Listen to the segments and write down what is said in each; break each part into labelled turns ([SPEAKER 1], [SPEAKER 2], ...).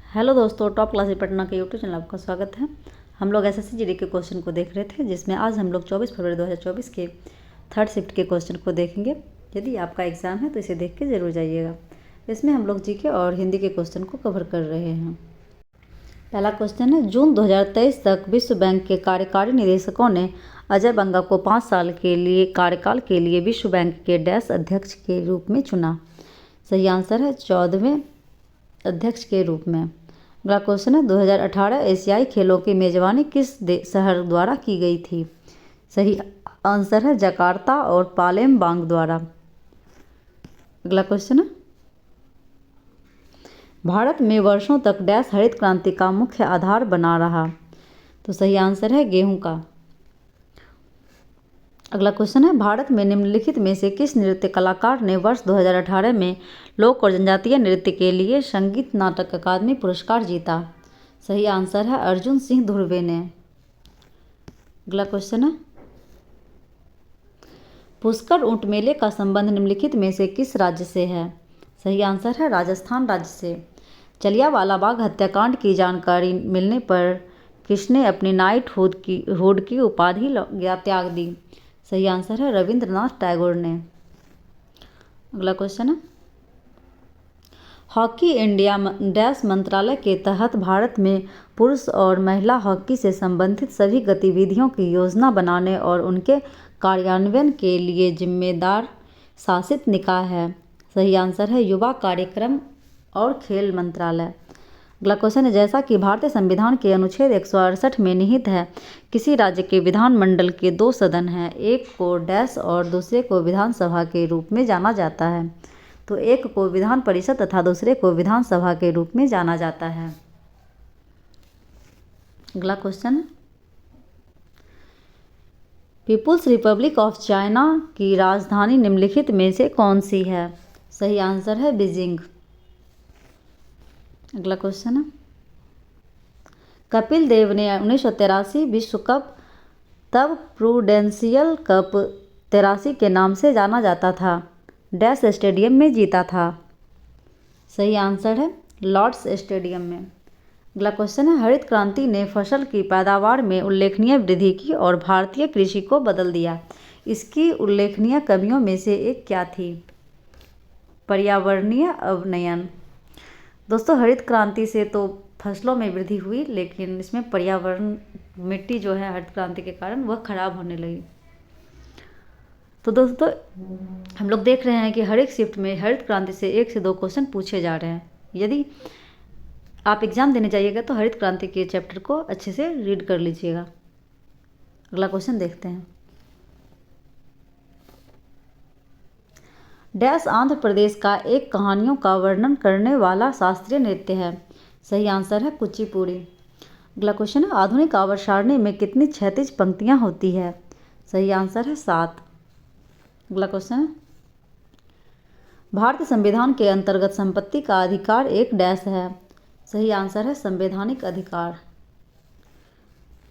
[SPEAKER 1] Hello दोस्तों, top classes Patna के YouTube channel आपका स्वागत है। हम लोग एसएससी जीडी के क्वेश्चन को देख रहे थे, जिसमें आज हम लोग 24 फरवरी 2024 के थर्ड शिफ्ट के क्वेश्चन को देखेंगे। यदि आपका एग्ज़ाम है तो इसे देख के ज़रूर जाइएगा। इसमें हम लोग जीके और हिंदी के क्वेश्चन को कवर कर रहे हैं। पहला क्वेश्चन है, जून 2023 तक विश्व बैंक के कार्यकारी निदेशकों ने अजय बंगा को 5 साल के लिए कार्यकाल के लिए विश्व बैंक के डैश अध्यक्ष के रूप में चुना। सही आंसर है 14वें अध्यक्ष के रूप में। अगला क्वेश्चन है, 2018 एशियाई खेलों की मेजबानी किस शहर द्वारा की गई थी। सही आंसर है जकार्ता और पालेमबांग द्वारा। अगला क्वेश्चन है, भारत में वर्षों तक डैश हरित क्रांति का मुख्य आधार बना रहा। तो सही आंसर है गेहूं का। अगला क्वेश्चन है, भारत में निम्नलिखित में से किस नृत्य कलाकार ने वर्ष 2018 में लोक और जनजातीय नृत्य के लिए संगीत नाटक अकादमी पुरस्कार जीता। सही आंसर है अर्जुन सिंह धुर्वे ने। अगला क्वेश्चन है, पुष्कर ऊंट मेले का संबंध निम्नलिखित में से किस राज्य से है। सही आंसर है राजस्थान राज्य से। जलियांवाला बाग हत्याकांड की जानकारी मिलने पर किसने अपनी नाइट हुड की उपाधि त्याग दी। सही आंसर है रविंद्रनाथ टैगोर ने। अगला क्वेश्चन है, हॉकी इंडिया डैश मंत्रालय के तहत भारत में पुरुष और महिला हॉकी से संबंधित सभी गतिविधियों की योजना बनाने और उनके कार्यान्वयन के लिए जिम्मेदार शासित निकाय है। सही आंसर है युवा कार्यक्रम और खेल मंत्रालय। अगला क्वेश्चन है, जैसा कि भारतीय संविधान के अनुच्छेद 168 में निहित है, किसी राज्य के विधानमंडल के 2 सदन हैं, एक को डैश और दूसरे को विधानसभा के रूप में जाना जाता है। तो एक को विधान परिषद तथा दूसरे को विधानसभा के रूप में जाना जाता है। अगला question, people's republic of China की राजधानी निम्नलिखित में से कौन सी है। सही आंसर है बीजिंग। अगला क्वेश्चन है, कपिल देव ने 1983 विश्व कप तब प्रूडेंशियल कप 83 के नाम से जाना जाता था डैश स्टेडियम में जीता था। सही आंसर है लॉर्ड्स स्टेडियम में। अगला क्वेश्चन है, हरित क्रांति ने फसल की पैदावार में उल्लेखनीय वृद्धि की और भारतीय कृषि को बदल दिया। इसकी उल्लेखनीय कमियों में से एक क्या थी। पर्यावरणीय अवनयन। दोस्तों, हरित क्रांति से तो फसलों में वृद्धि हुई, लेकिन इसमें पर्यावरण मिट्टी जो है हरित क्रांति के कारण वह खराब होने लगी। तो दोस्तों, हम लोग देख रहे हैं कि हर एक शिफ्ट में हरित क्रांति से 1 से 2 क्वेश्चन पूछे जा रहे हैं। यदि आप एग्जाम देने जाइएगा तो हरित क्रांति के चैप्टर को अच्छे से रीड कर लीजिएगा। अगला क्वेश्चन देखते हैं, डैश आंध्र प्रदेश का एक कहानियों का वर्णन करने वाला शास्त्रीय नृत्य है। सही आंसर है कुचिपुड़ी। अगला क्वेश्चन है, आधुनिक आवर्त सारणी में कितनी क्षैतिज पंक्तियां होती है। सही आंसर है 7। अगला क्वेश्चन है, भारतीय संविधान के अंतर्गत संपत्ति का अधिकार एक डैश है। सही आंसर है संवैधानिक अधिकार।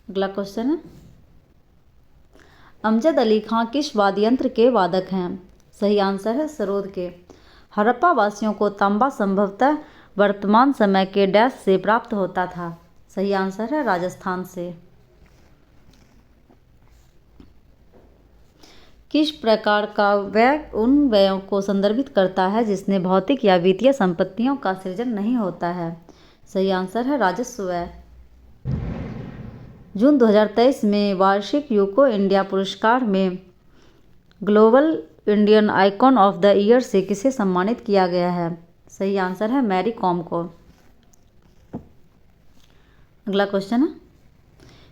[SPEAKER 1] अगला क्वेश्चन है, अमजद अली खां किस वाद्य यंत्र के वादक हैं। सही आंसर है सरोद के। हड़प्पा वासियों को तांबा संभवतः वर्तमान समय के डैश से प्राप्त होता था। सही आंसर है राजस्थान से। किस प्रकार का व्यय उन व्ययों को संदर्भित करता है जिसने भौतिक या वित्तीय संपत्तियों का सृजन नहीं होता है। सही आंसर है राजस्व व्यय। जून 2023 में वार्षिक यूको इंडिया पुरस्कार में global Indian icon of the year से किसे सम्मानित किया गया है। सही आंसर है मैरी कॉम को। अगला क्वेश्चन है,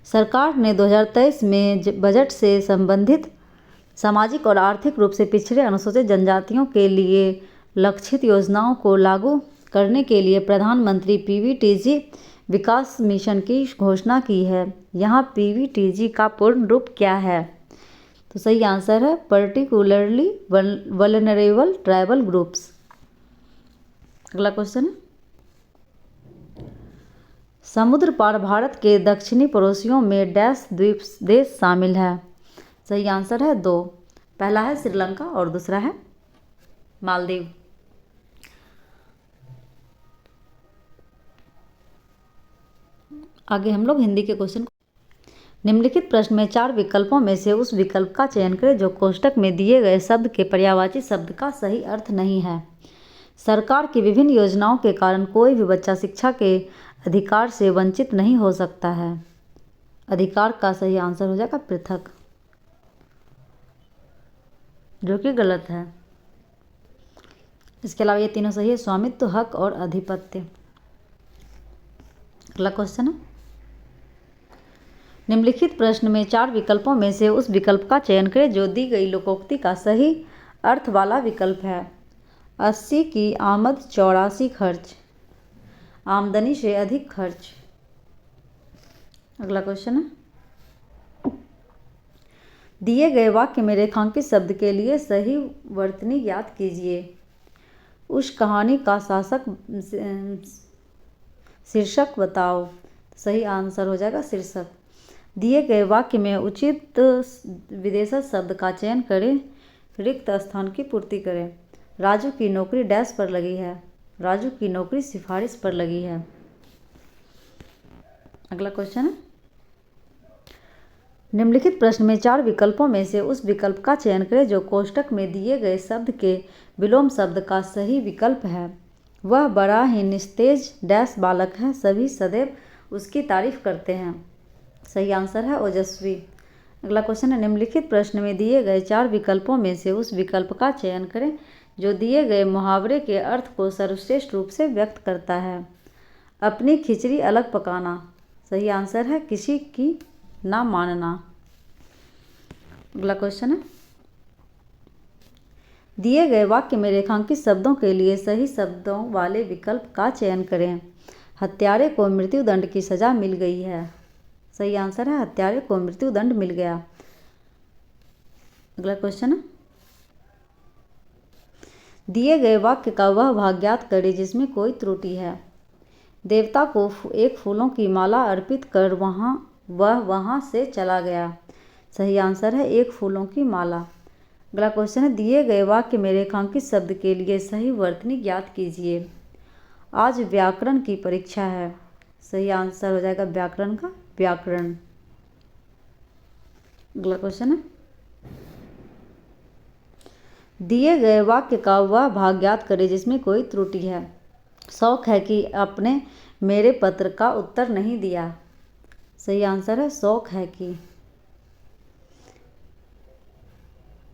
[SPEAKER 1] सरकार ने 2023 में बजट से संबंधित सामाजिक और आर्थिक रूप से पिछड़े अनुसूचित जनजातियों के लिए लक्षित योजनाओं को लागू करने के लिए प्रधानमंत्री पीवीटीजी विकास मिशन की घोषणा की है। यहाँ पीवीटीजी का पूर्ण रूप क्या है। तो सही आंसर है पर्टिकुलरली वल्नरेबल ट्राइबल ग्रुप्स। अगला क्वेश्चन है, समुद्र पार भारत के दक्षिणी पड़ोसियों में डैश द्वीप देश शामिल है। सही आंसर है 2। पहला है श्रीलंका और दूसरा है मालदीव। आगे हम लोग हिंदी के क्वेश्चन। निम्नलिखित प्रश्न में 4 विकल्पों में से उस विकल्प का चयन करें जो कोष्ठक में दिए गए शब्द के पर्यायवाची शब्द का सही अर्थ नहीं है। सरकार की विभिन्न योजनाओं के कारण कोई भी बच्चा शिक्षा के अधिकार से वंचित नहीं हो सकता है। अधिकार का सही आंसर हो जाएगा पृथक, जो कि गलत है। इसके अलावा ये तीनों सही है, स्वामित्व, हक और अधिपत्य। अगला क्वेश्चन है, निम्नलिखित प्रश्न में 4 विकल्पों में से उस विकल्प का चयन करें जो दी गई लोकोक्ति का सही अर्थ वाला विकल्प है। 80 की आमद 84 खर्च, आमदनी से अधिक खर्च। अगला क्वेश्चन है, दिए गए वाक्य में रेखांकित शब्द के लिए सही वर्तनी ज्ञात कीजिए। उस कहानी का शीर्षक बताओ। सही आंसर हो जाएगा शीर्षक। दिए गए वाक्य में उचित विशेषण शब्द का चयन करें, रिक्त स्थान की पूर्ति करें। राजू की नौकरी डैश पर लगी है, राजू की नौकरी सिफारिश पर लगी है। अगला क्वेश्चन है, निम्नलिखित प्रश्न में 4 विकल्पों में से उस विकल्प का चयन करें जो कोष्ठक में दिए गए शब्द के विलोम शब्द का सही विकल्प है। वह बड़ा ही निस्तेज डैश बालक है, सभी सदैव उसकी तारीफ करते हैं। सही आंसर है ओजस्वी। अगला क्वेश्चन है, निम्नलिखित प्रश्न में दिए गए 4 विकल्पों में से उस विकल्प का चयन करें जो दिए गए मुहावरे के अर्थ को सर्वश्रेष्ठ रूप से व्यक्त करता है। अपनी खिचड़ी अलग पकाना। सही आंसर है किसी की ना मानना। अगला क्वेश्चन है, दिए गए वाक्य में रेखांकित शब्दों के लिए सही शब्दों वाले विकल्प का चयन करें। हत्यारे को मृत्युदंड की सजा मिल गई है। सही आंसर है हत्यारे को मृत्युदंड मिल गया। अगला क्वेश्चन है, दिए गए वाक्य का वह भाग ज्ञात करें जिसमें कोई त्रुटि है। देवता को एक फूलों की माला अर्पित कर वह वहां से चला गया। सही आंसर है एक फूलों की माला। अगला क्वेश्चन है, दिए गए वाक्य में रेखांकित शब्द के लिए सही वर्तनी ज्ञात कीजिए। आज व्याकरण की परीक्षा है। सही आंसर हो जाएगा व्याकरण का व्याकरण। अगला क्वेश्चन है, दिए गए वाक्य का वह भाग ज्ञात करें जिसमें कोई त्रुटि है। शौक है कि आपने मेरे पत्र का उत्तर नहीं दिया। सही आंसर है शौक है कि।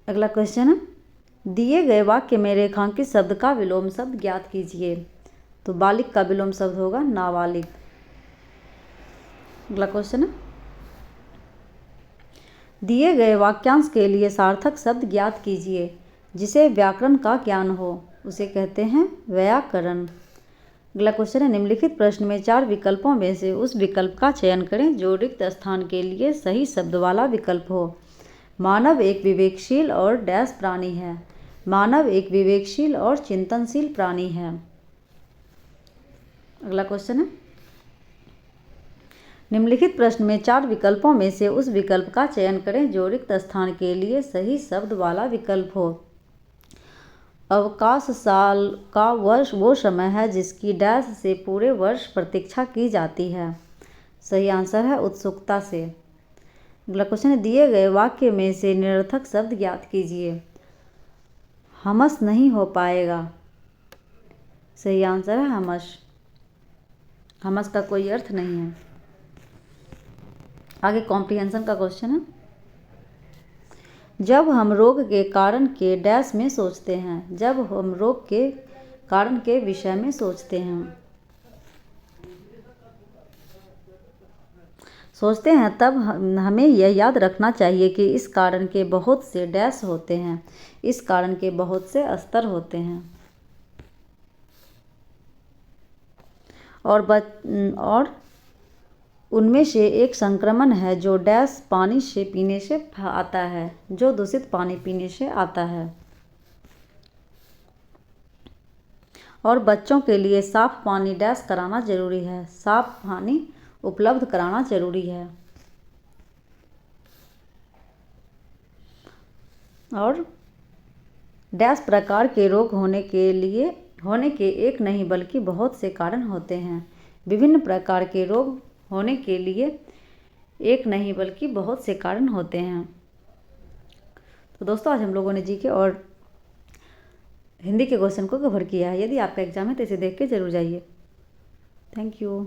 [SPEAKER 1] अगला क्वेश्चन है, दिए गए वाक्य में रेखांकित शब्द का विलोम शब्द ज्ञात कीजिए। तो बालिक का विलोम शब्द होगा नाबालिग। अगला क्वेश्चन है, दिए गए वाक्यांश के लिए सार्थक शब्द ज्ञात कीजिए। जिसे व्याकरण का ज्ञान हो उसे कहते हैं व्याकरण। अगला क्वेश्चन है, निम्नलिखित प्रश्न में 4 विकल्पों में से उस विकल्प का चयन करें जो रिक्त स्थान के लिए सही शब्द वाला विकल्प हो। मानव एक विवेकशील और डैश प्राणी है। मानव एक विवेकशील और चिंतनशील प्राणी है। अगला क्वेश्चन है, निम्नलिखित प्रश्न में 4 विकल्पों में से उस विकल्प का चयन करें जो रिक्त स्थान के लिए सही शब्द वाला विकल्प हो। अवकाश साल का वर्ष वो समय है जिसकी डैश से पूरे वर्ष प्रतीक्षा की जाती है। सही आंसर है उत्सुकता से। अगला क्वेश्चन है, दिए गए वाक्य में से निरर्थक शब्द ज्ञात कीजिए। हमस नहीं हो पाएगा। सही आंसर है हमस। हमस का कोई अर्थ नहीं है। आगे कॉम्प्रिहेंशन का क्वेश्चन है, जब हम रोग के कारण के डैश में सोचते हैं। जब हम रोग के कारण के विषय में सोचते हैं तब हमें यह याद रखना चाहिए कि इस कारण के बहुत से डैश होते हैं। इस कारण के बहुत से स्तर होते हैं और उनमें से एक संक्रमण है जो डैश पानी से पीने से आता है, जो दूषित पानी पीने से आता है। और बच्चों के लिए साफ पानी डैश कराना जरूरी है। साफ पानी उपलब्ध कराना जरूरी है। और डैश प्रकार के रोग होने के एक नहीं बल्कि बहुत से कारण होते हैं। विभिन्न प्रकार के रोग होने के लिए एक नहीं बल्कि बहुत से कारण होते हैं। तो दोस्तों, आज हम लोगों ने जीके और हिंदी के क्वेश्चन को कवर किया है। यदि आपका एग्जाम है तो इसे देख के जरूर जाइए। Thank you.